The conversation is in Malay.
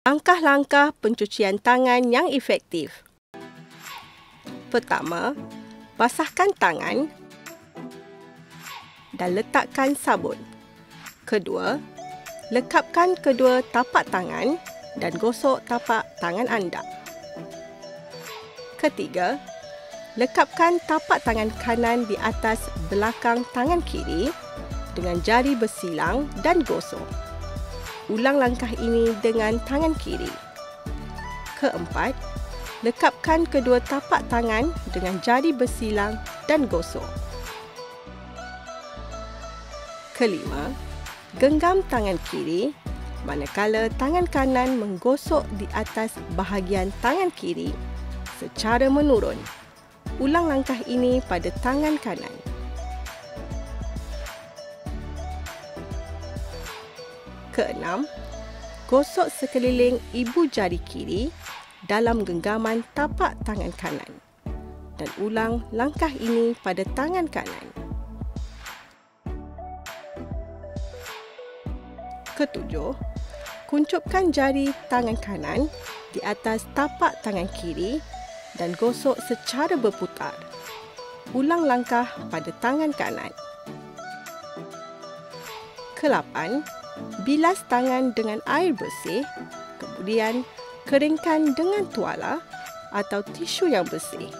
Langkah-langkah pencucian tangan yang efektif. Pertama, basahkan tangan dan letakkan sabun. Kedua, lekapkan kedua tapak tangan dan gosok tapak tangan anda. Ketiga, lekapkan tapak tangan kanan di atas belakang tangan kiri dengan jari bersilang dan gosok. Ulang langkah ini dengan tangan kiri. Keempat, lekapkan kedua tapak tangan dengan jari bersilang dan gosok. Kelima, genggam tangan kiri manakala tangan kanan menggosok di atas bahagian tangan kiri secara menurun. Ulang langkah ini pada tangan kanan. Keenam, gosok sekeliling ibu jari kiri dalam genggaman tapak tangan kanan dan ulang langkah ini pada tangan kanan. Ketujuh, kuncupkan jari tangan kanan di atas tapak tangan kiri dan gosok secara berputar. Ulang langkah pada tangan kanan. Kelapan, bilas tangan dengan air bersih, kemudian keringkan dengan tuala atau tisu yang bersih.